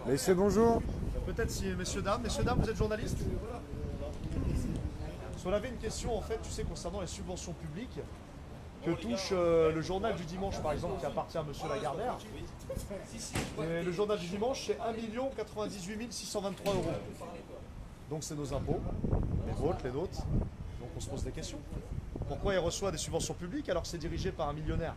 Messieurs, bonjour. Peut-être si, messieurs, dames, vous êtes journalistes? On avait une question en fait, tu sais, concernant les subventions publiques que touche le journal du dimanche par exemple qui appartient à monsieur Lagardère. Et le journal du dimanche c'est 1 98 623 euros. Donc c'est nos impôts, les vôtres, les nôtres. Donc on se pose des questions. Pourquoi il reçoit des subventions publiques alors que c'est dirigé par un millionnaire?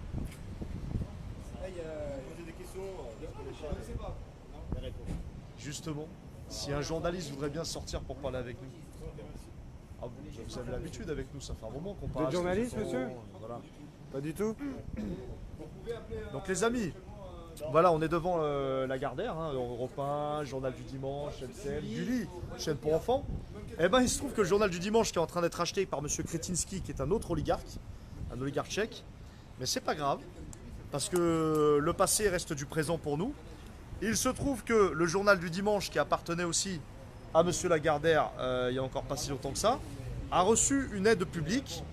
Justement, si un journaliste voudrait bien sortir pour parler avec nous. Ah, vous avez l'habitude avec nous, ça fait un moment qu'on parle. Vous êtes journaliste, monsieur? Voilà. Pas du tout. Donc les amis, voilà, on est devant Lagardère, hein, Europe 1, Journal du Dimanche, LCM, Gulli, chaîne pour enfants. Eh ben, il se trouve que le Journal du Dimanche qui est en train d'être acheté par monsieur Kretinsky, qui est un autre oligarque, un oligarque tchèque, mais c'est pas grave, parce que le passé reste du présent pour nous. Il se trouve que le Journal du Dimanche, qui appartenait aussi à monsieur Lagardère, il y a encore pas si longtemps que ça, a reçu une aide publique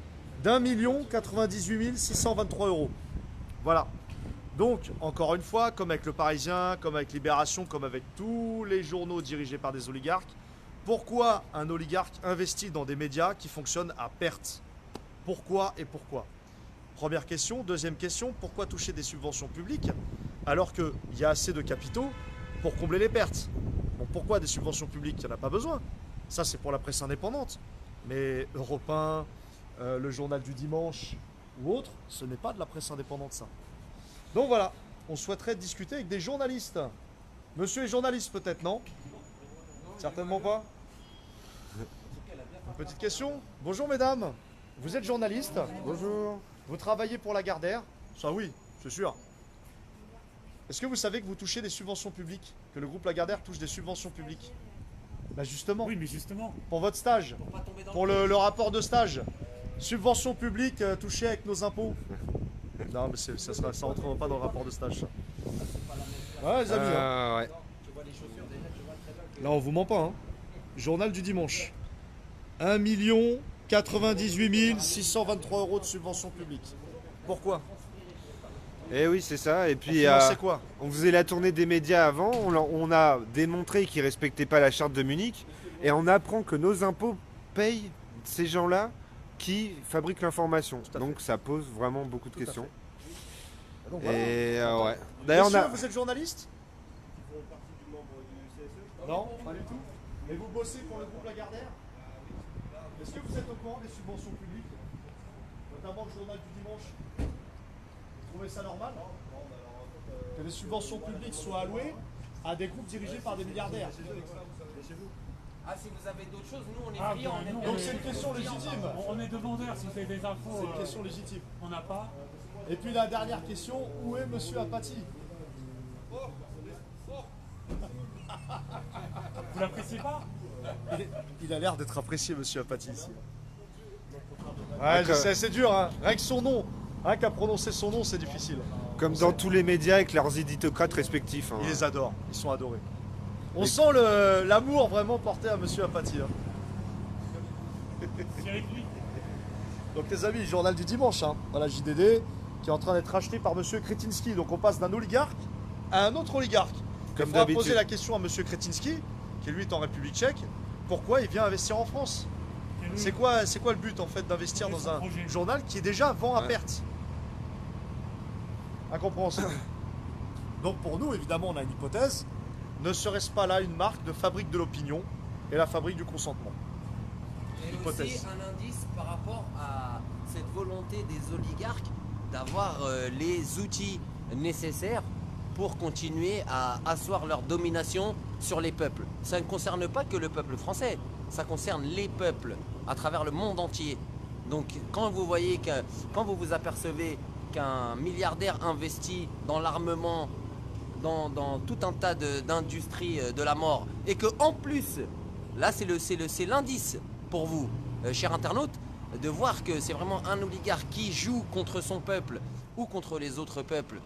d'1 98 623 euros. Voilà. Donc, encore une fois, comme avec Le Parisien, comme avec Libération, comme avec tous les journaux dirigés par des oligarques, pourquoi un oligarque investit dans des médias qui fonctionnent à perte? Pourquoi et pourquoi? Première question. Deuxième question, pourquoi toucher des subventions publiques alors qu'il y a assez de capitaux pour combler les pertes? Bon, pourquoi des subventions publiques? Il n'y en a pas besoin. Ça, c'est pour la presse indépendante. Mais Europe 1, le Journal du Dimanche ou autre, ce n'est pas de la presse indépendante, ça. Donc voilà, on souhaiterait discuter avec des journalistes. Monsieur est journaliste peut-être, non? Certainement pas. Une petite question. Bonjour mesdames, vous êtes journaliste? Bonjour. Vous travaillez pour Lagardère? Ça oui, c'est sûr. Est-ce que vous savez que vous touchez des subventions publiques? Que le groupe Lagardère touche des subventions publiques? Bah justement. Oui, mais justement. Pour votre stage. Pour le rapport de stage. Subventions publiques touchées avec nos impôts. Non, mais ça ne rentrera pas dans le rapport de stage. Ça. Ouais, les amis. Hein. Ouais. Là, on vous ment pas. Hein. Journal du dimanche. 1 98 623 euros de subventions publiques. Pourquoi? Eh oui, c'est ça. Et puis, c'est quoi? on faisait la tournée des médias avant. On a démontré qu'ils ne respectaient pas la charte de Munich. Et on apprend que nos impôts payent ces gens-là qui fabriquent l'information. Donc ça pose vraiment beaucoup de questions. Donc, Et voilà. ouais. D'ailleurs, Monsieur, vous êtes journaliste? Non, pas du tout. Mais vous bossez pour le groupe Lagardère? Est-ce que vous êtes au courant des subventions publiques? Notamment le journal du dimanche. Vous trouvez ça normal? Que les subventions publiques soient allouées à des groupes dirigés par des milliardaires? Ah, si vous avez d'autres choses, nous on est Ah, friands. ben, nous, Donc c'est une question légitime. On est demandeurs si vous avez des infos. C'est une question légitime. On n'a pas. Et puis la dernière question, où est monsieur Apathy? Vous l'appréciez pas? Il a l'air d'être apprécié, monsieur Apathy, ici. Ouais, je sais, c'est dur, hein. Rien que son nom, rien qu'à prononcer son nom, c'est difficile. comme dans tous les médias avec leurs éditocrates respectifs. Hein. Ils les adorent, ils sont adorés. On sent l'amour vraiment porté à monsieur Apathy. Hein. C'est avec lui. Donc les amis, journal du dimanche, hein. Voilà JDD, qui est en train d'être acheté par monsieur Kretinsky. Donc on passe d'un oligarque à un autre oligarque. Comme Il faudra d'habitude. poser la question à monsieur Kretinsky, qui lui est en République tchèque, pourquoi il vient investir en France? C'est quoi le but en fait d'investir Quel est dans son un projet journal qui est déjà vend à Ouais. perte? Incompréhensible. Donc pour nous, évidemment, on a une hypothèse. Ne serait-ce pas là une marque de fabrique de l'opinion et la fabrique du consentement? Et Hypothèse. aussi un indice par rapport à cette volonté des oligarques d'avoir les outils nécessaires pour continuer à asseoir leur domination sur les peuples. Ça ne concerne pas que le peuple français, ça concerne les peuples à travers le monde entier. Donc quand vous voyez quand vous vous apercevez qu'un milliardaire investit dans l'armement, dans tout un tas d'industries de la mort, et que en plus, là c'est l'indice pour vous, chers internautes, de voir que c'est vraiment un oligarque qui joue contre son peuple ou contre les autres peuples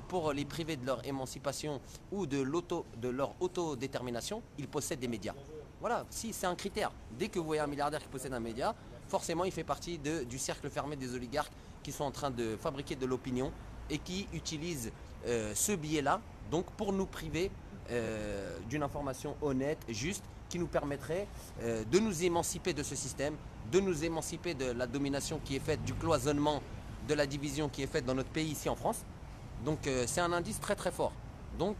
pour les priver de leur émancipation ou de leur autodétermination. Il possède des médias. Voilà, si c'est un critère. Dès que vous voyez un milliardaire qui possède un média, forcément il fait partie du cercle fermé des oligarques qui sont en train de fabriquer de l'opinion et qui utilisent ce biais-là donc pour nous priver d'une information honnête, juste, qui nous permettrait de nous émanciper de ce système, de nous émanciper de la domination qui est faite, du cloisonnement, de la division qui est faite dans notre pays ici en France. Donc c'est un indice très très fort. Donc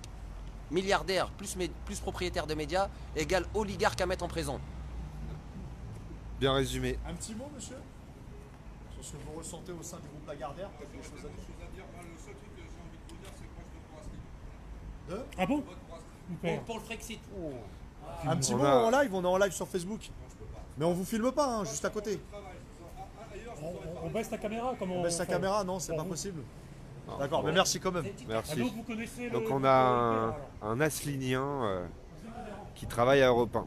milliardaire plus propriétaire de médias égale oligarque à mettre en prison. Bien résumé. Un petit mot, monsieur, sur ce que vous ressentez au sein du groupe Lagardère, peut-être des choses à dire. Ah bon Pour le Frexit. Un petit On mot a- en live, on est en live sur Facebook. Mais on vous filme pas, hein, juste à côté. On baisse ta caméra comment On baisse la fait caméra, non, c'est Pour pas vous. possible. D'accord, mais merci quand même. Ah, Merci. donc vous connaissez Donc le... on a un aslinien qui travaille à Europe 1.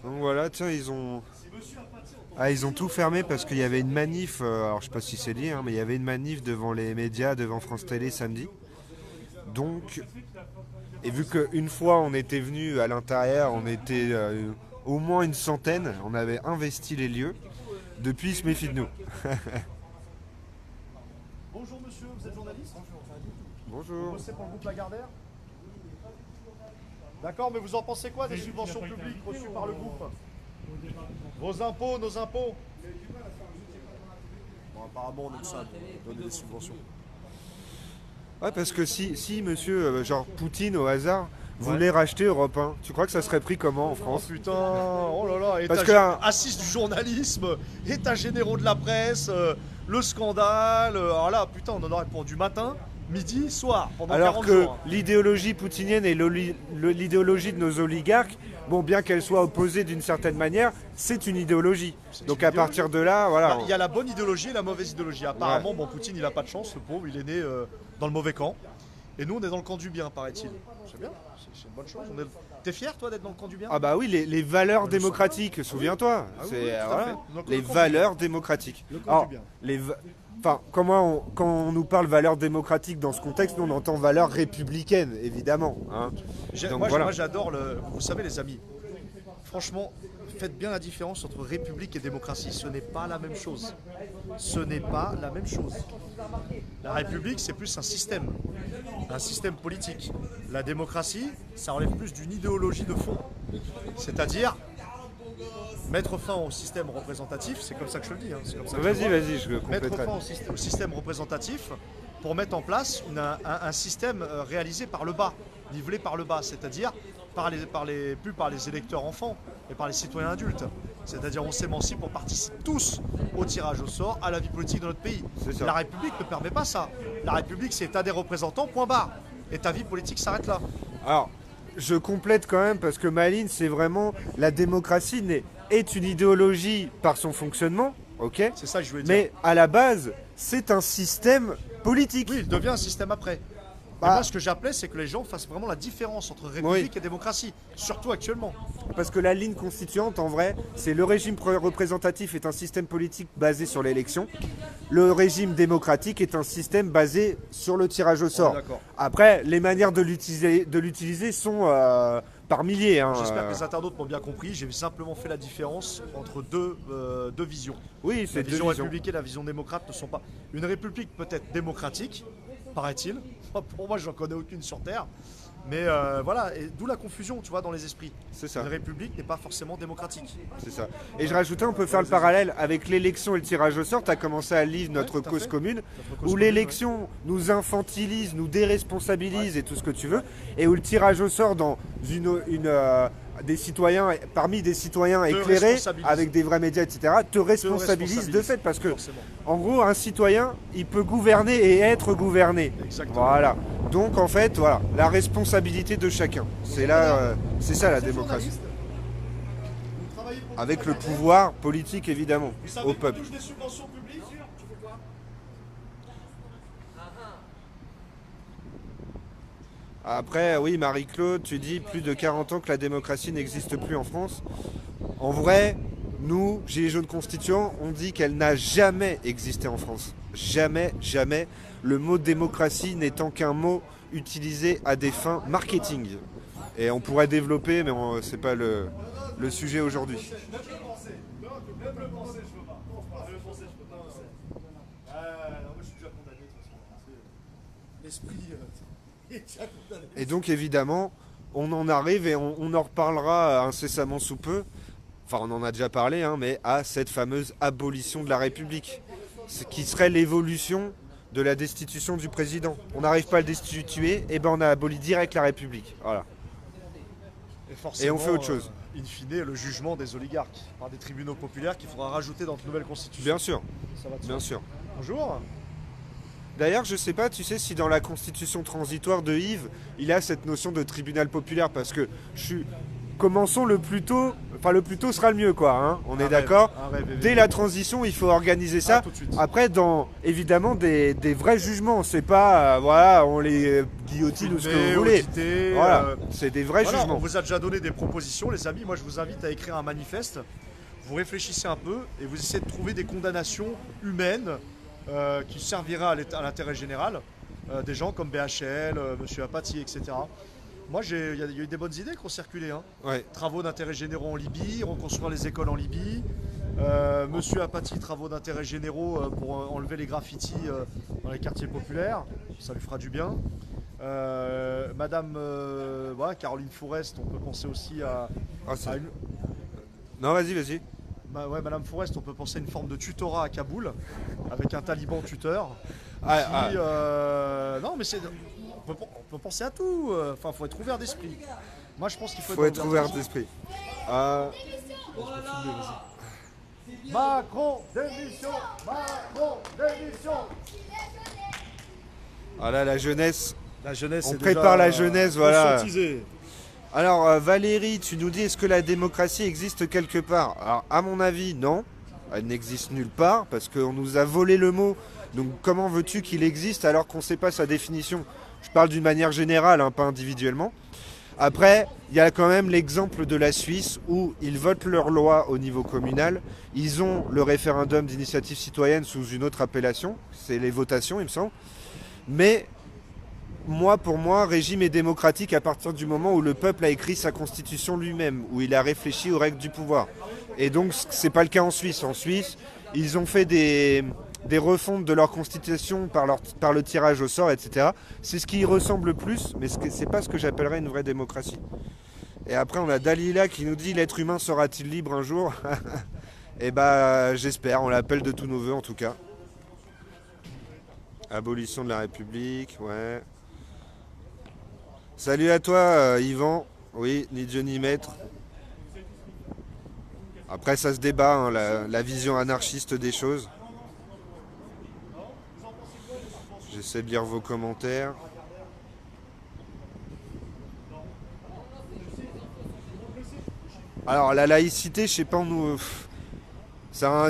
Donc voilà, tiens, ils ont tout fermé parce qu'il y avait une manif, alors je sais pas si c'est lié, hein, mais il y avait une manif devant les médias, devant France Télé samedi. Donc, et vu qu'une fois on était venu à l'intérieur, on était au moins une centaine, on avait investi les lieux, depuis ils se méfient de nous. Bonjour monsieur, vous êtes journaliste? Vous Bonjour. bossez pour le groupe Lagardère? D'accord, mais vous en pensez quoi des subventions publiques reçues par le groupe? Vos impôts, nos impôts? Bon, apparemment on aime ça, donner des subventions. Ouais, parce que si monsieur, genre Poutine au hasard, voulait racheter Europe 1, tu crois que ça serait pris comment en Oh France? putain, oh là là, Parce assise du journalisme, état généraux de la presse, le scandale, alors là, putain, on en aurait pour du matin, midi, soir, pendant Alors 40 que jours. l'idéologie poutinienne et l'idéologie de nos oligarques, bon, bien qu'elle soit opposée d'une certaine manière, c'est une idéologie. Donc à partir de là, voilà. Il y a la bonne idéologie et la mauvaise idéologie. Apparemment, bon, Poutine, il a pas de chance, le pauvre, il est né dans le mauvais camp. Et nous, on est dans le camp du bien, paraît-il. C'est bien, c'est une bonne chose. T'es fier, toi, d'être dans le camp du bien? Ah bah oui, les valeurs démocratiques, souviens-toi. Ah oui, C'est oui, tout à voilà, fait. Donc, les le camp du valeurs démocratiques. Le camp Alors, du bien. enfin, quand on nous parle valeurs démocratiques dans ce contexte, nous on entend valeurs républicaines, évidemment. Hein. Donc Moi, voilà. j'adore le. Vous savez, les amis, franchement, faites bien la différence entre république et démocratie. Ce n'est pas la même chose. Ce n'est pas la même chose. La république, c'est plus un système politique. La démocratie, ça relève plus d'une idéologie de fond. C'est-à-dire mettre fin au système représentatif, c'est comme ça que je le dis. Hein, c'est comme ça que je le vois. Vas-y, je le Mettre compléterai. fin au système représentatif pour mettre en place un système réalisé par le bas, nivelé par le bas, c'est-à-dire plus par les électeurs enfants, mais par les citoyens adultes. C'est-à-dire on s'émancipe, on participe tous au tirage au sort, à la vie politique de notre pays. C'est ça. La République ne permet pas ça. La République, c'est t'as des représentants, point barre. Et ta vie politique s'arrête là. Alors, je complète quand même parce que ma ligne, c'est vraiment la démocratie est une idéologie par son fonctionnement, ok? C'est ça que je voulais dire. Mais à la base, c'est un système politique. Oui, il devient un système après. Bah- Et moi, ce que j'appelais, c'est que les gens fassent vraiment la différence entre République et démocratie, surtout actuellement. Parce que la ligne constituante, en vrai, c'est le régime représentatif est un système politique basé sur l'élection. Le régime démocratique est un système basé sur le tirage au sort. d'accord. Après, les manières de l'utiliser sont par milliers. Hein. J'espère que les internautes m'ont bien compris. J'ai simplement fait la différence entre deux visions. Oui, La c'est deux vision visions. républicaine et la vision démocrate ne sont pas. Une république peut être démocratique, paraît-il. Pour moi, j'en connais aucune sur Terre. Mais voilà, et d'où la confusion, tu vois, dans les esprits. C'est ça. Une république n'est pas forcément démocratique. C'est ça. Et je rajoutais, on peut faire le parallèle avec l'élection et le tirage au sort. Tu as commencé à lire notre tout à cause fait. commune, Notre cause où commune, l'élection nous infantilise, nous déresponsabilise et tout ce que tu veux, et où le tirage au sort dans des citoyens, parmi des citoyens éclairés, responsabilise. avec des vrais médias, etc., te responsabilise de fait. Parce que, Forcément. en gros, un citoyen, il peut gouverner et être gouverné. Exactement. Voilà. Donc, en fait, voilà, la responsabilité de chacun. C'est là, c'est ça la démocratie. Vous travaillez pour Avec le pouvoir politique, évidemment, Vous savez au qu'on peuple. touche des subventions publiques? Tu fais quoi? Après, oui, Marie-Claude, tu dis plus de 40 ans que la démocratie n'existe plus en France. En vrai, nous, Gilets jaunes constituants, on dit qu'elle n'a jamais existé en France. Jamais, jamais. Le mot démocratie n'étant qu'un mot utilisé à des fins marketing. Et on pourrait développer, mais c'est pas le sujet aujourd'hui. Même le penser, je peux pas. Même le penser, je peux pas. Non, moi je suis déjà condamné de toute façon. L'esprit est déjà condamné. Et donc évidemment, on en arrive et on en reparlera incessamment sous peu. Enfin, on en a déjà parlé, hein, mais à cette fameuse abolition de la République, qui serait l'évolution de la destitution du président. On n'arrive pas à le destituer, et ben on a aboli direct la République. Voilà. Forcément, Et on fait autre chose. In fine, le jugement des oligarques par des tribunaux populaires qu'il faudra rajouter dans notre nouvelle constitution. Bien sûr, Ça va de soi. bien sûr. Bonjour. D'ailleurs, je sais pas, tu sais, si dans la constitution transitoire de Yves, il a cette notion de tribunal populaire, parce que commençons le plus tôt, enfin le plus tôt sera le mieux, quoi, hein, on est d'accord. Dès la transition, il faut organiser ça. Tout de suite. Après, dans évidemment des vrais jugements, c'est pas, voilà, on les guillotine ou ce que vous voulez. audité, Voilà, c'est des vrais voilà, on jugements. vous a déjà donné des propositions, les amis. Moi, je vous invite à écrire un manifeste. Vous réfléchissez un peu et vous essayez de trouver des condamnations humaines qui serviraient à l'intérêt général. Des gens comme BHL, Monsieur Apathy, etc. Moi, il y a eu des bonnes idées qui ont circulé. Hein. Ouais. Travaux d'intérêt généraux en Libye, reconstruire les écoles en Libye. Monsieur Apathy, travaux d'intérêt généraux pour enlever les graffitis dans les quartiers populaires. Ça lui fera du bien. Madame voilà, Caroline Forest, on peut penser aussi à une... Non, vas-y. ouais, Madame Forest, on peut penser à une forme de tutorat à Kaboul, avec un taliban tuteur. Non, mais on peut penser à tout. Enfin, faut être ouvert d'esprit. Moi, je pense qu'il faut être ouvert d'esprit. Macron, démission. Macron, démission. Ah là, la jeunesse. La jeunesse, On prépare la jeunesse, voilà. conscientisée. Alors, Valérie, tu nous dis, est-ce que la démocratie existe quelque part? Alors, à mon avis, non. Elle n'existe nulle part, parce qu'on nous a volé le mot. Donc, comment veux-tu qu'il existe alors qu'on ne sait pas sa définition? Je parle d'une manière générale, hein, pas individuellement. Après, il y a quand même l'exemple de la Suisse, où ils votent leurs lois au niveau communal. Ils ont le référendum d'initiative citoyenne sous une autre appellation. C'est les votations, il me semble. Mais... pour moi, régime est démocratique à partir du moment où le peuple a écrit sa constitution lui-même, où il a réfléchi aux règles du pouvoir. Et donc, c'est pas le cas en Suisse. En Suisse, ils ont fait des refontes de leur constitution par le tirage au sort, etc. C'est ce qui y ressemble le plus, mais c'est pas ce que j'appellerais une vraie démocratie. Et après, on a Dalila qui nous dit « L'être humain sera-t-il libre un jour ?» Eh ben, j'espère, on l'appelle de tous nos voeux en tout cas. Abolition de la République, ouais. Salut à toi, Yvan. Oui, ni Dieu ni maître. Après, ça se débat, hein, la vision anarchiste des choses. J'essaie de lire vos commentaires. Alors, la laïcité, je sais pas,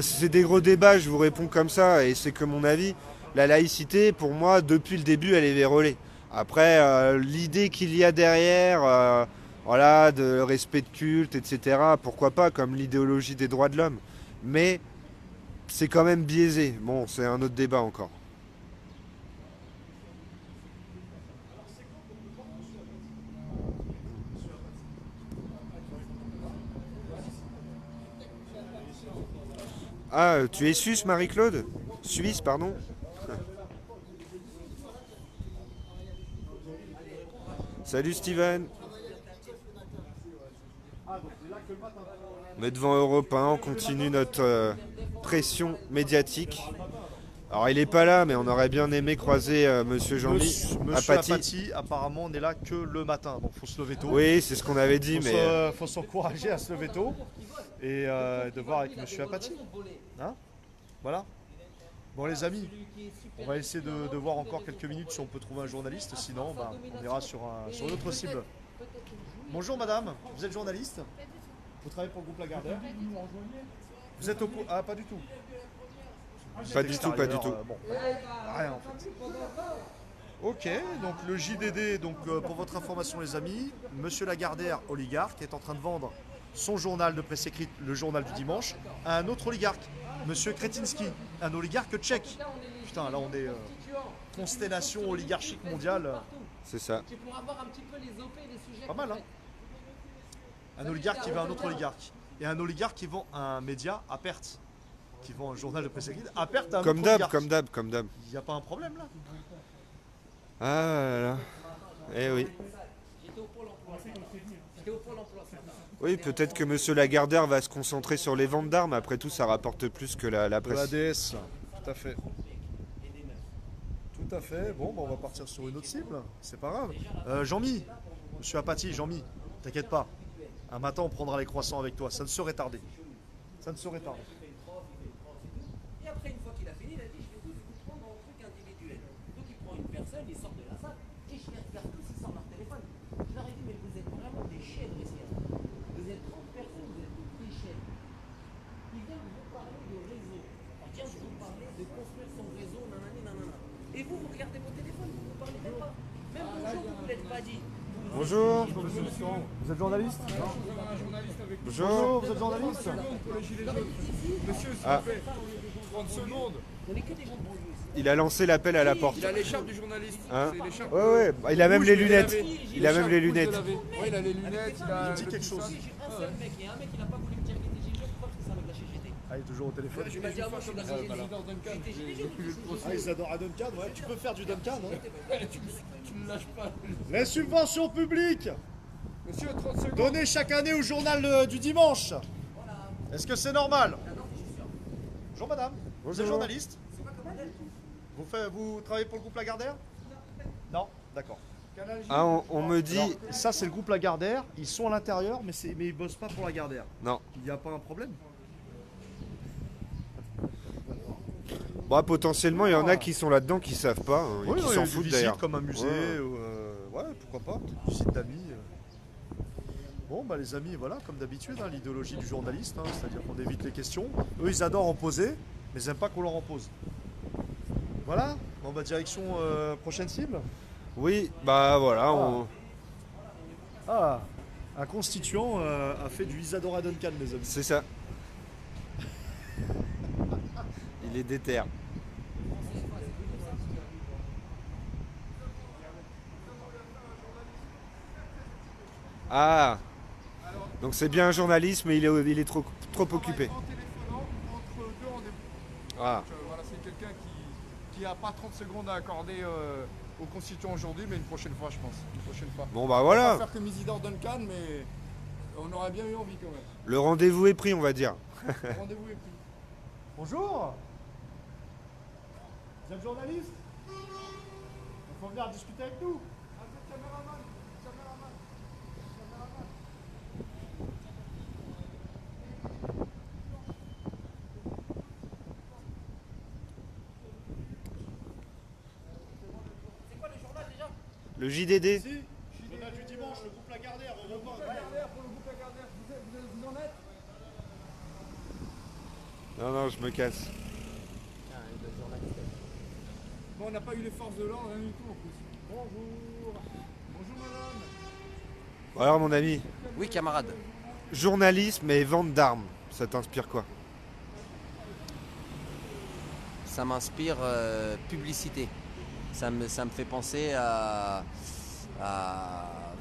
c'est des gros débats, je vous réponds comme ça, et c'est que mon avis. La laïcité, pour moi, depuis le début, elle est vérolée. Après, l'idée qu'il y a derrière, voilà, de respect de culte, etc., pourquoi pas, comme l'idéologie des droits de l'homme. Mais c'est quand même biaisé. Bon, c'est un autre débat encore. Ah, tu es suisse, Marie-Claude? Suisse, pardon. Salut Steven. On est devant Europe 1, on continue notre pression médiatique. Alors il est pas là, mais on aurait bien aimé croiser Monsieur Jean-Louis Apathy, apparemment on est là que le matin, donc faut se lever tôt. Oui, c'est ce qu'on avait dit, mais... Faut s'encourager à se lever tôt et de voir avec Monsieur Apathy. Hein, voilà. Bon les amis, on va essayer de voir encore quelques minutes si on peut trouver un journaliste, sinon on ira sur une autre cible. Bonjour madame, vous êtes journaliste? Vous travaillez pour le groupe Lagardère? Vous êtes au courant? Ah pas du tout. Pas du tout. Bon, rien en fait. Ok, donc le JDD, donc pour votre information les amis, Monsieur Lagardère, oligarque, est en train de vendre son journal de presse écrite, le journal du dimanche, à un autre oligarque, Monsieur Kretinsky, un oligarque tchèque. Putain, là on est constellation oligarchique mondiale. C'est ça. C'est pour avoir un petit peu les OP, les sujets. Pas mal, hein. Un oligarque qui vend un autre oligarque. Et un oligarque qui vend un média à perte. Qui vend un journal de presse écrite à perte à un Comme autre d'hab, oligarque. comme d'hab. Il n'y a pas un problème là? Ah là là. Eh oui. J'étais au pôle emploi. J'étais au pôle emploi ce matin. Oui, peut-être que Monsieur Lagardère va se concentrer sur les ventes d'armes. Après tout, ça rapporte plus que la De presse. ADS, tout à fait. Tout à fait. Bon, bah, on va partir sur une autre cible. C'est pas grave. Jean-Mi, Monsieur Apathy, Jean-Mi, t'inquiète pas. Un matin, on prendra les croissants avec toi. Ça ne saurait tarder. Ça ne saurait tarder. Et après, une fois qu'il a fini, il a dit, je vais tous vous prendre en truc individuel. Donc il prend une personne, il sort de la salle, et je les regarde tous, ils sortent leur téléphone. Je leur ai dit, mais vous êtes vraiment des chèvres ici. Hein. Vous êtes 30 personnes, vous êtes toutes des chèvres. Ils viennent vous parler de réseau. On vient de vous parler de construire son réseau, nanani, nanana. Et vous, vous regardez vos téléphones, vous ne vous parlez même pas. Même bonjour, vous ne vous l'êtes pas dit. Bonjour. Vous êtes journaliste? Bonjour. Vous êtes journaliste? Monsieur, s'il Ah. vous plaît, 30 secondes. On n'est que des gens de banlieue ici. Il a lancé l'appel à la porte. Il a l'écharpe du journaliste. Hein? C'est l'écharpe. Ouais, ouais. Bah, il a même rouge les de lunettes. laver. Il a même les L'écharpe rouge de lunettes. laver. Ouais, il a les lunettes, il a. Il me dit quelque chose. J'ai un seul mec, il y a un mec qui n'a pas voulu me dire qu'il était GG, pourquoi parce que c'est un mec de la CGT. Ah, il est toujours au téléphone. Je lui ai dit, ah, moi je suis de la CGT. Ah, ils adorent à Duncan, ouais. Tu peux faire du Duncan, hein. Tu ne lâches pas. Les subventions publiques Monsieur, 30 secondes. données chaque année au journal du dimanche. Est-ce que c'est normal? Bonjour madame. Vous êtes Bonjour. journaliste? Vous travaillez pour le groupe Lagardère? Non? D'accord. Ah, on me dit. Alors, ça c'est le groupe Lagardère, ils sont à l'intérieur mais ils bossent pas pour Lagardère. Non. Il n'y a pas un problème? Bon, potentiellement, il y en a qui sont là-dedans qui savent pas. Hein, et Oui, qui ouais, s'en des foutent visites d'ailleurs. comme un musée, Ouais. ouais, pourquoi pas, peut-être visite d'amis. Bon, bah les amis, voilà, comme d'habitude, hein, l'idéologie du journaliste, hein, c'est-à-dire qu'on évite les questions. Eux, ils adorent en poser, mais ils n'aiment pas qu'on leur en pose. Voilà, bon, bah direction prochaine cible. Oui, bah voilà. Ah, un constituant a fait du Isadora Duncan, mes amis. C'est ça. Il est déter. Ah. Donc c'est bien un journaliste, mais il est trop occupé. En téléphonant entre deux rendez-vous. Ah. Donc, voilà, c'est quelqu'un qui n'a pas 30 secondes à accorder aux constituants aujourd'hui, mais une prochaine fois, je pense. Une prochaine fois. Bon bah On va voilà. pas faire comme Isidore Duncan, mais on aurait bien eu envie quand même. Le rendez-vous est pris, on va dire. Le rendez-vous est pris. Bonjour. Vous êtes journaliste? Il faut venir discuter avec nous. C'est quoi le journal déjà? Le JDD. Si, journal du dimanche, le groupe Lagardère, on reprend. Vous en êtes? Non, non, je me casse. Bon, on n'a pas eu les forces de l'ordre, rien du tout en plus. Bonjour. Bonjour madame. Alors mon ami, Oui, camarade. journalisme et vente d'armes, ça t'inspire quoi? Ça m'inspire publicité. Ça me fait penser à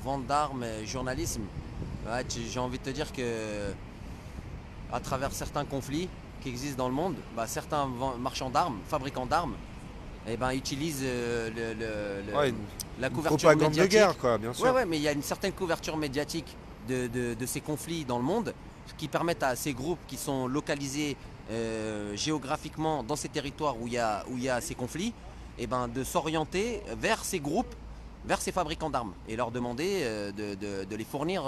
vente d'armes et journalisme. Ouais, j'ai envie de te dire que à travers certains conflits qui existent dans le monde, bah, certains marchands d'armes, fabricants d'armes, eh ben, utilisent Ouais, la une couverture propagande de médiatique. guerre, quoi, bien sûr. Ouais, ouais, mais il y a une certaine couverture médiatique de ces conflits dans le monde qui permettent à ces groupes qui sont localisés géographiquement dans ces territoires où il y a ces conflits, eh ben, de s'orienter vers ces groupes, vers ces fabricants d'armes et leur demander de les fournir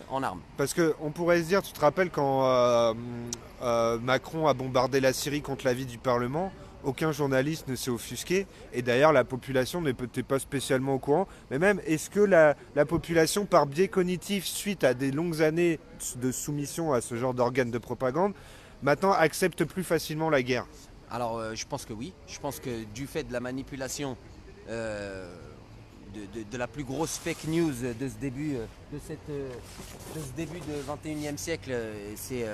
en armes. Parce que on pourrait se dire, tu te rappelles quand Macron a bombardé la Syrie contre l'avis du Parlement, aucun journaliste ne s'est offusqué, et d'ailleurs la population n'était pas spécialement au courant. Mais même, est-ce que la population, par biais cognitif, suite à des longues années de soumission à ce genre d'organes de propagande, maintenant accepte plus facilement la guerre? Alors je pense que oui, je pense que du fait de la manipulation de la plus grosse fake news de ce début de ce début de 21e siècle, c'est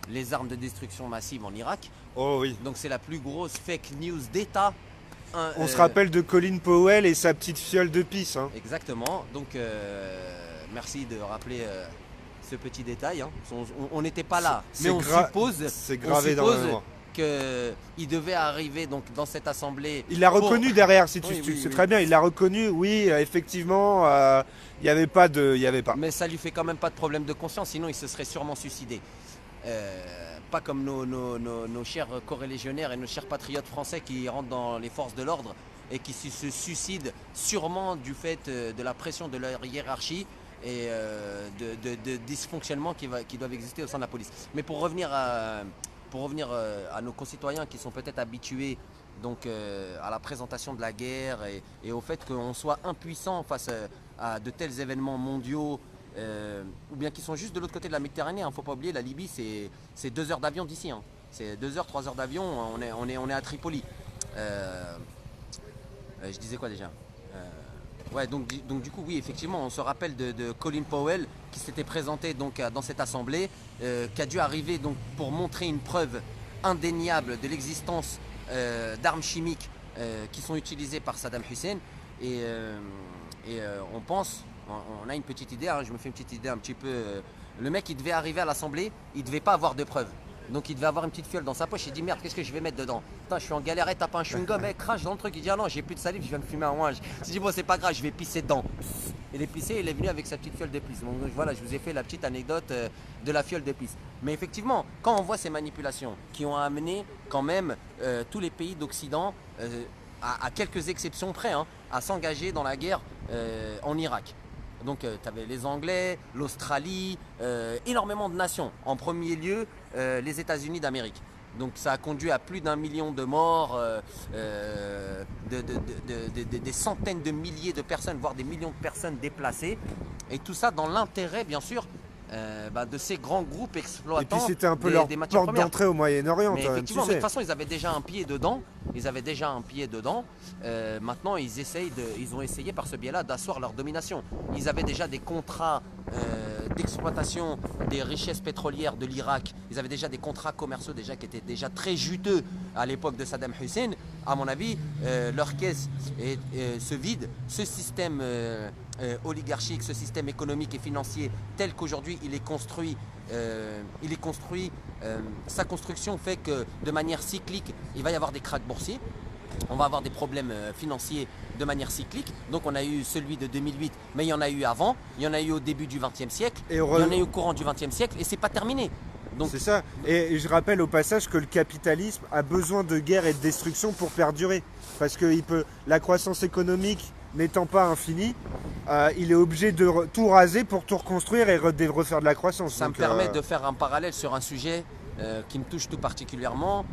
les armes de destruction massive en Irak. Oh oui. Donc c'est la plus grosse fake news d'État On se rappelle de Colin Powell et sa petite fiole de pisse. Hein. Exactement. Donc, merci de rappeler ce petit détail. Hein. On n'était pas là, mais on suppose, c'est gravé dans la mémoire. Qu'il devait arriver donc dans cette assemblée. Il l'a reconnu derrière, si tu Oui, sais très bien. Il l'a reconnu. Oui, effectivement, il n'y avait pas de, Mais ça lui fait quand même pas de problème de conscience, sinon il se serait sûrement suicidé. Pas comme nos chers corélégionnaires et nos chers patriotes français qui rentrent dans les forces de l'ordre et qui se suicident sûrement du fait de la pression de leur hiérarchie et de dysfonctionnements qui doivent exister au sein de la police. Mais pour revenir à nos concitoyens qui sont peut-être habitués donc, à la présentation de la guerre et au fait qu'on soit impuissant face à de tels événements mondiaux, ou bien qui sont juste de l'autre côté de la Méditerranée. Il ne faut pas oublier, la Libye, c'est 2 heures d'avion d'ici. Hein. C'est 2 heures, 3 heures d'avion, on est à Tripoli. Je disais quoi déjà Ouais, donc du coup, oui, effectivement, on se rappelle de Colin Powell qui s'était présenté donc, dans cette assemblée, qui a dû arriver donc, pour montrer une preuve indéniable de l'existence d'armes chimiques qui sont utilisées par Saddam Hussein. Et on pense, on a une petite idée, hein, je me fais une petite idée un petit peu. Le mec, il devait arriver à l'assemblée, il devait pas avoir de preuves. Donc il devait avoir une petite fiole dans sa poche, il dit merde, qu'est-ce que je vais mettre dedans? Putain, je suis en galère, tape un chewing-gum, crache dans le truc. Il dit ah non, j'ai plus de salive, je viens de fumer un ouinge. Il dit bon, c'est pas grave, je vais pisser dedans. Il est pissé, il est venu avec sa petite fiole de pisse. Donc voilà, je vous ai fait la petite anecdote de la fiole de pisse. Mais effectivement, quand on voit ces manipulations qui ont amené quand même tous les pays d'Occident, à quelques exceptions près, hein, à s'engager dans la guerre en Irak. Donc tu avais les Anglais, l'Australie, énormément de nations. En premier lieu, les États-Unis d'Amérique. Donc ça a conduit à plus d'1 million de morts, des centaines de milliers de personnes, voire des millions de personnes déplacées. Et tout ça dans l'intérêt, bien sûr, de ces grands groupes exploitants. Et puis c'était un peu leur porte d'entrée au Moyen-Orient. Mais effectivement, mais de toute façon, ils avaient déjà un pied dedans. Maintenant, ils ont essayé par ce biais-là d'asseoir leur domination. Ils avaient déjà des contrats d'exploitation des richesses pétrolières de l'Irak. Ils avaient déjà des contrats commerciaux déjà qui étaient déjà très juteux à l'époque de Saddam Hussein. À mon avis, leur caisse se vide. Ce système oligarchique, ce système économique et financier tel qu'aujourd'hui il est construit, sa construction fait que de manière cyclique, il va y avoir des krachs boursiers. On va avoir des problèmes financiers de manière cyclique. Donc on a eu celui de 2008, mais il y en a eu avant, il y en a eu au début du XXe siècle, il y en a eu au courant du XXe siècle et c'est pas terminé. C'est ça. Et je rappelle au passage que le capitalisme a besoin de guerre et de destruction pour perdurer. Parce que la croissance économique n'étant pas infinie, il est obligé de tout raser pour tout reconstruire et refaire de la croissance. Ça me permet de faire un parallèle sur un sujet qui me touche tout particulièrement,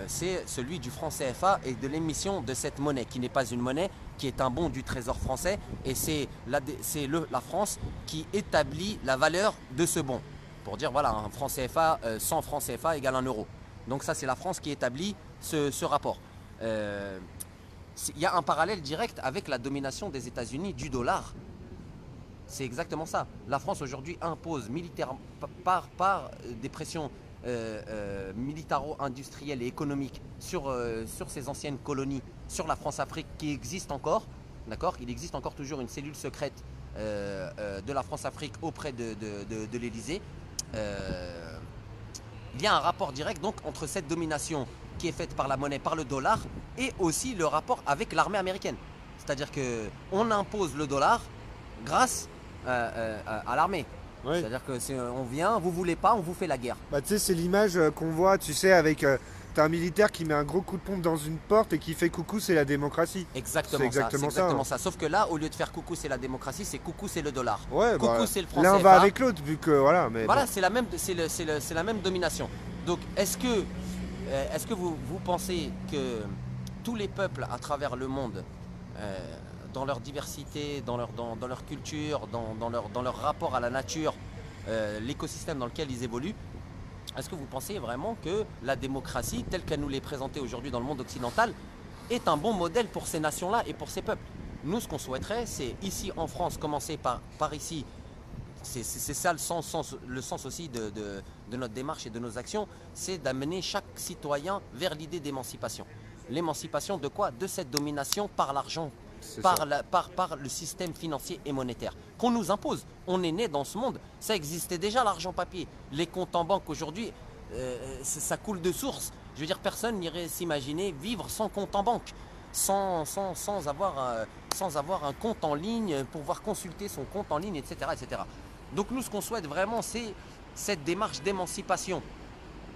c'est celui du franc CFA et de l'émission de cette monnaie, qui n'est pas une monnaie, qui est un bon du trésor français, et c'est la France qui établit la valeur de ce bon. Pour dire, voilà, un franc CFA, 100 francs CFA égale 1 euro. Donc ça, c'est la France qui établit ce rapport. Il y a un parallèle direct avec la domination des États-Unis du dollar. C'est exactement ça. La France aujourd'hui impose militairement, par des pressions militaro-industrielles et économiques sur ces anciennes colonies, sur la France-Afrique qui existe encore. D'accord ? Il existe encore toujours une cellule secrète de la France-Afrique auprès de l'Élysée. Il y a un rapport direct donc entre cette domination qui est faite par la monnaie, par le dollar, et aussi le rapport avec l'armée américaine. C'est-à-dire qu'on impose le dollar grâce à l'armée. Oui. C'est-à-dire qu'on vient, vous voulez pas, on vous fait la guerre. Bah, tu sais, c'est l'image qu'on voit, tu sais, avec t'as un militaire qui met un gros coup de pompe dans une porte et qui fait coucou, c'est la démocratie. Exactement, c'est exactement ça. Sauf que là, au lieu de faire coucou, c'est la démocratie, c'est coucou, c'est le dollar. Ouais, coucou, c'est le franc CFA. L'un va avec l'autre, vu que voilà. Mais voilà, bon. c'est la même domination. Donc, est-ce que vous pensez que tous les peuples à travers le monde, dans leur diversité, dans leur culture, dans leur rapport à la nature, l'écosystème dans lequel ils évoluent, est-ce que vous pensez vraiment que la démocratie, telle qu'elle nous l'est présentée aujourd'hui dans le monde occidental, est un bon modèle pour ces nations-là et pour ces peuples? Nous, ce qu'on souhaiterait, c'est ici en France, commencer par ici. C'est ça le sens aussi de notre démarche et de nos actions, c'est d'amener chaque citoyen vers l'idée d'émancipation. l'émancipation de quoi? De cette domination par l'argent, C'est par, ça. par le système financier et monétaire qu'on nous impose. On est né dans ce monde, ça existait déjà l'argent papier. Les comptes en banque aujourd'hui, ça coule de source. Je veux dire, personne n'irait s'imaginer vivre sans compte en banque, sans avoir un compte en ligne, pouvoir consulter son compte en ligne, etc. etc. Donc nous, ce qu'on souhaite vraiment, c'est cette démarche d'émancipation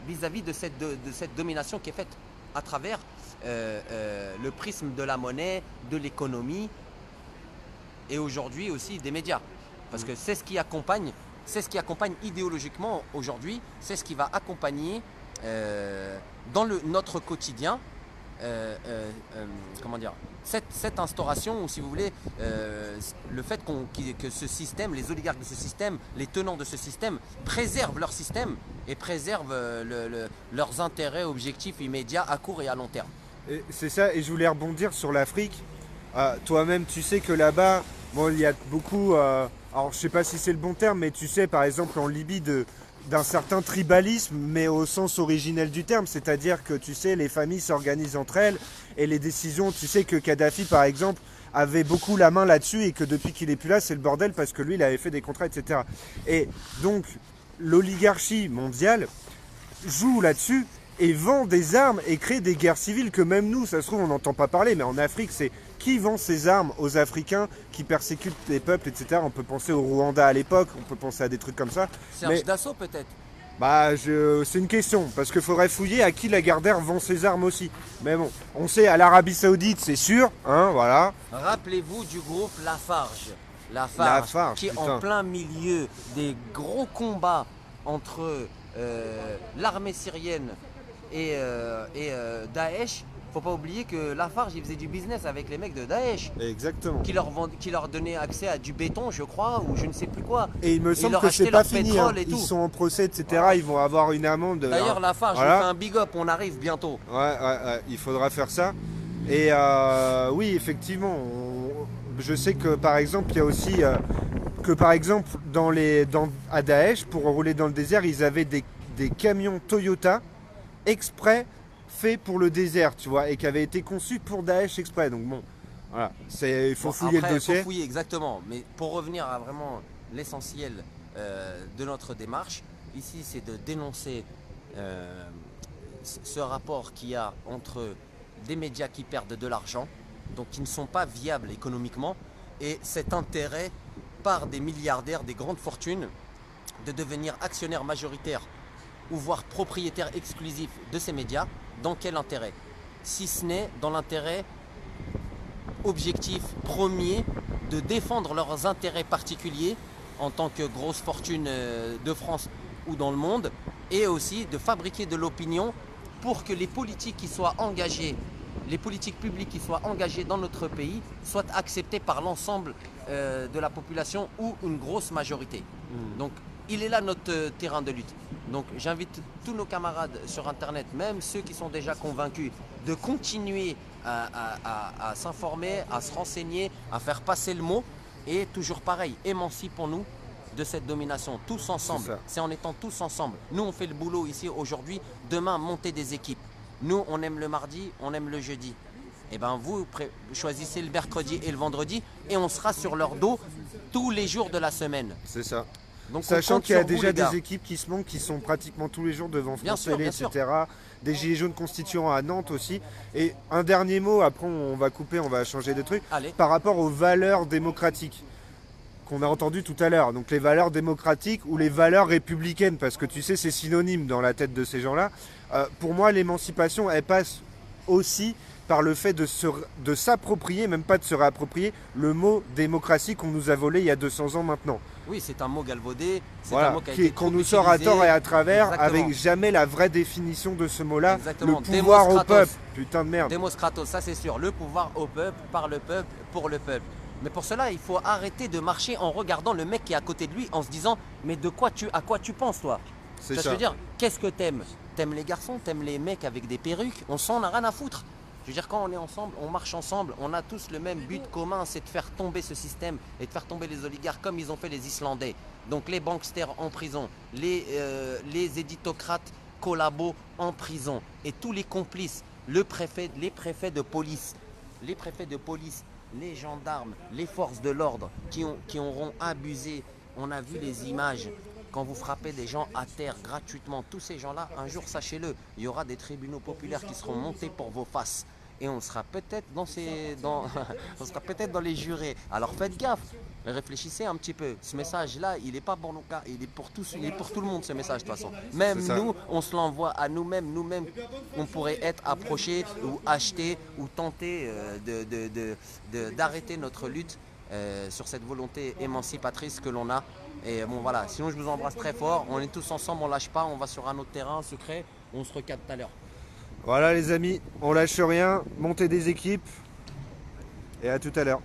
vis-à-vis de cette domination qui est faite à travers le prisme de la monnaie, de l'économie et aujourd'hui aussi des médias. Parce que c'est ce qui accompagne idéologiquement aujourd'hui, c'est ce qui va accompagner dans notre quotidien, comment dire, cette instauration, ou si vous voulez, le fait que ce système, les oligarques de ce système, les tenants de ce système, préservent leur système et préservent leurs intérêts objectifs immédiats à court et à long terme. Et c'est ça, et je voulais rebondir sur l'Afrique. Toi-même, tu sais que là-bas, bon, il y a beaucoup, alors je sais pas si c'est le bon terme, mais tu sais, par exemple, en Libye, d'un certain tribalisme, mais au sens originel du terme, c'est-à-dire que, tu sais, les familles s'organisent entre elles, et les décisions, tu sais que Kadhafi, par exemple, avait beaucoup la main là-dessus, et que depuis qu'il est plus là, c'est le bordel, parce que lui, il avait fait des contrats, etc. Et donc, l'oligarchie mondiale joue là-dessus, et vend des armes et crée des guerres civiles que même nous, ça se trouve, on n'entend pas parler. Mais en Afrique, c'est qui vend ces armes aux Africains qui persécutent les peuples, etc. On peut penser au Rwanda à l'époque, on peut penser à des trucs comme ça. Serge Dassault peut-être. Bah, c'est une question, parce qu'il faudrait fouiller à qui Lagardère vend ses armes aussi. Mais bon, on sait à l'Arabie Saoudite, c'est sûr, hein, voilà. Rappelez-vous du groupe Lafarge. Lafarge, qui est putain. en plein milieu des gros combats entre l'armée syrienne et Daesh. Faut pas oublier que Lafarge, il faisait du business avec les mecs de Daesh, Exactement. qui leur donnait accès à du béton, je crois, ou je ne sais plus quoi. Et il me semble leur que achetait c'est pas leur fini, pétrole hein. et tout. Ils sont en procès, etc. Ils vont avoir une amende. D'ailleurs, Lafarge, Voilà. je vous fais un big up, on arrive bientôt. Ouais, il faudra faire ça. Et oui, effectivement, je sais que par exemple, il y a aussi que par exemple à Daesh, pour rouler dans le désert, ils avaient des camions Toyota exprès faits pour le désert, tu vois, et qui avaient été conçus pour Daesh exprès. Donc bon, voilà, il faut fouiller Après, le dossier. Il faut fouiller, exactement. Mais pour revenir à vraiment l'essentiel de notre démarche, ici, c'est de dénoncer ce rapport qu'il y a entre des médias qui perdent de l'argent, donc qui ne sont pas viables économiquement, et cet intérêt par des milliardaires, des grandes fortunes, de devenir actionnaires majoritaires ou voire propriétaires exclusifs de ces médias. Dans quel intérêt? Si ce n'est dans l'intérêt objectif premier de défendre leurs intérêts particuliers en tant que grosse fortune de France ou dans le monde, et aussi de fabriquer de l'opinion pour que les politiques qui soient engagées, les politiques publiques qui soient engagées dans notre pays soient acceptées par l'ensemble de la population ou une grosse majorité. Donc il est là notre terrain de lutte. Donc j'invite tous nos camarades sur Internet, même ceux qui sont déjà convaincus, de continuer à s'informer, à se renseigner, à faire passer le mot. Et toujours pareil, émancipons-nous de cette domination, tous ensemble. C'est en étant tous ensemble. Nous, on fait le boulot ici aujourd'hui, demain, monter des équipes. Nous, on aime le mardi, on aime le jeudi. Et bien vous choisissez le mercredi et le vendredi et on sera sur leur dos tous les jours de la semaine. C'est ça. Donc, sachant qu'il y a déjà des équipes qui se montent, qui sont pratiquement tous les jours devant Bien France sûr, Télé, bien etc. Des gilets jaunes constituants à Nantes aussi. Et un dernier mot, après on va couper, on va changer de truc. Allez. Par rapport aux valeurs démocratiques qu'on a entendues tout à l'heure. Donc les valeurs démocratiques ou les valeurs républicaines, parce que tu sais, c'est synonyme dans la tête de ces gens-là. Pour moi, l'émancipation, elle passe aussi par le fait de s'approprier, même pas de se réapproprier, le mot démocratie qu'on nous a volé il y a 200 ans maintenant. Oui, c'est un mot galvaudé, c'est Voilà, un mot qui a été qu'on trop nous sort à utilisé. tort et à travers, Exactement. avec jamais la vraie définition de ce mot-là. Exactement. Le pouvoir Demos au peuple. Kratos. Putain de merde. Demos Kratos, ça c'est sûr. Le pouvoir au peuple, par le peuple, pour le peuple. Mais pour cela, il faut arrêter de marcher en regardant le mec qui est à côté de lui, en se disant mais à quoi tu penses toi? C'est Ça ça. veut dire, qu'est-ce que t'aimes? T'aimes les garçons, t'aimes les mecs avec des perruques? On s'en a rien à foutre. Je veux dire, quand on est ensemble, on marche ensemble, on a tous le même but commun, c'est de faire tomber ce système et de faire tomber les oligarques comme ils ont fait les Islandais. Donc les banksters en prison, les éditocrates collabos en prison et tous les complices les préfets de police, les gendarmes, les forces de l'ordre qui auront abusé. On a vu les images. Quand vous frappez des gens à terre gratuitement, tous ces gens-là, un jour, sachez-le, il y aura des tribunaux populaires qui seront montés pour vos faces. Et on sera peut-être on sera peut-être dans les jurés. Alors faites gaffe, réfléchissez un petit peu. Ce message-là, il n'est pas pour nous, il est pour tous, il est pour tout le monde ce message de toute façon. Même C'est ça. nous, on se l'envoie à nous-mêmes. Nous-mêmes, on pourrait être approchés ou achetés ou tenter d'arrêter notre lutte sur cette volonté émancipatrice que l'on a. Et bon voilà, sinon je vous embrasse très fort. On est tous ensemble, on lâche pas, on va sur un autre terrain secret. On se recapte tout à l'heure. Voilà les amis, on lâche rien, montez des équipes et à tout à l'heure.